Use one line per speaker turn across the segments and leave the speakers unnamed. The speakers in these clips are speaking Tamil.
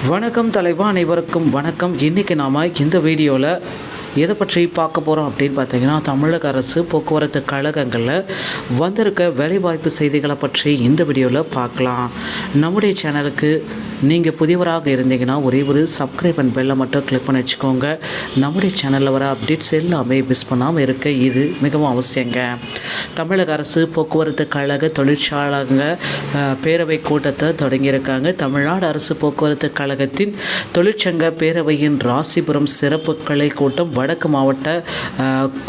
வணக்கம் தலைவா, அனைவருக்கும் வணக்கம். இன்றைக்கி நாம் இந்த வீடியோவில் எதை பற்றி பார்க்க போகிறோம் அப்படின்னு பார்த்தீங்கன்னா, தமிழக அரசு போக்குவரத்து கழகங்களில் வந்திருக்க வேலைவாய்ப்பு செய்திகளை பற்றி இந்த வீடியோவில் பார்க்கலாம். நம்முடைய சேனலுக்கு நீங்கள் புதியவராக இருந்தீங்கன்னா ஒரே ஒரு சப்ஸ்கிரைப் அண்ட் பெல்லை மட்டும் கிளிக் பண்ணி வச்சுக்கோங்க. நம்முடைய சேனலில் வர அப்டேட்ஸ் எல்லாமே மிஸ் பண்ணாமல் இருக்க இது மிகவும் அவசியங்க. தமிழக அரசு போக்குவரத்து கழக தொழிற்சாலங்க பேரவை கூட்டத்தை தொடங்கியிருக்காங்க. தமிழ்நாடு அரசு போக்குவரத்து கழகத்தின் தொழிற்சங்க பேரவையின் ராசிபுரம் சிறப்பு கிளை கூட்டம் வடக்கு மாவட்ட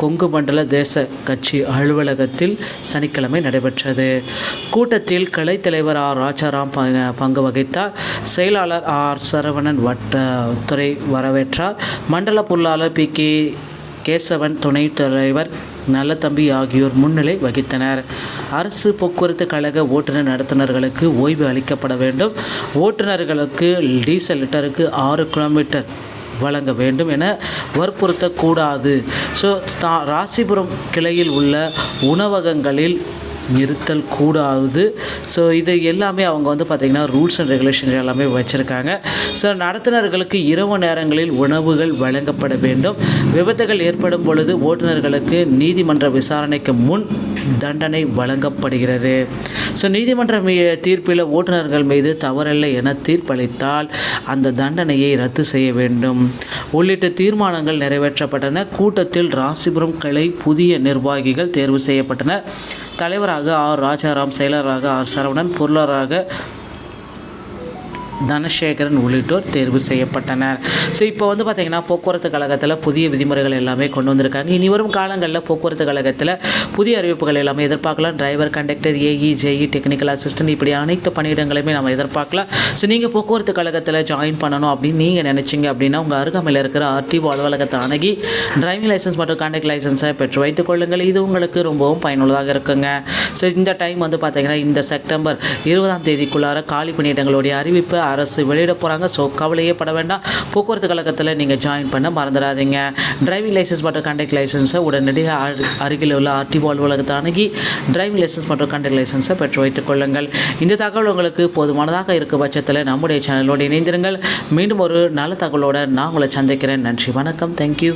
கொங்கு மண்டல தேச கட்சி அலுவலகத்தில் சனிக்கிழமை நடைபெற்றது. கூட்டத்தில் கிளை தலைவர் ஆர் ராஜாராம் பங்கு வகித்தார். செயலாளர் ஆர் சரவணன் துறை வரவேற்றார். மண்டல பொருளாளர் பி கேசவன், துணைத் தலைவர் நல்லதம்பி ஆகியோர் முன்னிலை வகித்தனர். அரசு போக்குவரத்து கழக ஓட்டுநர் நடத்துனர்களுக்கு ஓய்வு அளிக்கப்பட வேண்டும். ஓட்டுநர்களுக்கு டீசல் லிட்டருக்கு 6 கிலோமீட்டர் வழங்க வேண்டும் என வற்புறுத்தக்கூடாது. ராசிபுரம் கிளையில் உள்ள உணவகங்களில் நிறுத்தல் கூடாது. இது எல்லாமே அவங்க பார்த்திங்கன்னா ரூல்ஸ் அண்ட் ரெகுலேஷன் எல்லாமே வச்சுருக்காங்க. நடத்துனர்களுக்கு இரவு நேரங்களில் உணவுகள் வழங்கப்பட வேண்டும். விபத்துகள் ஏற்படும் பொழுது ஓட்டுநர்களுக்கு நீதிமன்ற விசாரணைக்கு முன் தண்டனை வழங்கப்படுகிறது. நீதிமன்ற தீர்ப்பில் ஓட்டுநர்கள் மீது தவறில்லை என தீர்ப்பளித்தால் அந்த தண்டனையை ரத்து செய்ய வேண்டும் உள்ளிட்ட தீர்மானங்கள் நிறைவேற்றப்பட்டன. கூட்டத்தில் ராசிபுரம் கிளை புதிய நிர்வாகிகள் தேர்வு செய்யப்பட்டனர். தலைவராக ஆர் ராஜாராம், செயலராக ஆர் சரவணன், பொருளாளராக தனசேகரன் உள்ளிட்டோர் தேர்வு செய்யப்பட்டனர். இப்போ பார்த்திங்கன்னா போக்குவரத்து கழகத்தில் புதிய விதிமுறைகள் எல்லாமே கொண்டு வந்திருக்காங்க. இனி வரும் காலங்களில் போக்குவரத்து கழகத்தில் புதிய அறிவிப்புகள் எல்லாமே எதிர்பார்க்கலாம். Driver, conductor, AE, JE, technical assistant இப்படி அனைத்து பணியிடங்களையுமே நம்ம எதிர்பார்க்கலாம். நீங்கள் போக்குவரத்து கழகத்தில் ஜாயின் பண்ணணும் அப்படின்னு நீங்கள் நினச்சிங்க அப்படின்னா உங்கள் அருகாமையில் இருக்கிற ஆர்டிஓ அலுவலகத்தை அணுகி டிரைவிங் லைசன்ஸ் மற்றும் கான்டாக்ட் லைசன்ஸை பெற்று வைத்துக் கொள்ளுங்கள். இது உங்களுக்கு ரொம்பவும் பயனுள்ளதாக இருக்குங்க. இந்த டைம் பார்த்திங்கன்னா இந்த செப்டம்பர் 20ஆம் தேதிக்குள்ளார காலி பணியிடங்களுடைய அறிவிப்பு அரசு வெளியிட போகிறாங்க. கவலையே பட வேண்டாம். போக்குவரத்து கழகத்தில் நீங்கள் ஜாயின் பண்ண மறந்துடாதீங்க. டிரைவிங் லைசன்ஸ் மற்றும் கான்டாக்ட் லைசன்ஸை உடனடியாக அருகில் உள்ள ஆர்டிஓ அலுவலகத்தை அணுகி டிரைவிங் லைசன்ஸ் மற்றும் கான்டாக்ட் லைசன்ஸை பெற்று வைத்துக் கொள்ளுங்கள். இந்த தகவல் உங்களுக்கு போதுமானதாக இருக்கும் பட்சத்தில் நம்முடைய சேனலோடு இணைந்திருங்கள். மீண்டும் ஒரு நல்ல தகவலோடு நான் உங்களை சந்திக்கிறேன். நன்றி, வணக்கம், தேங்க்யூ.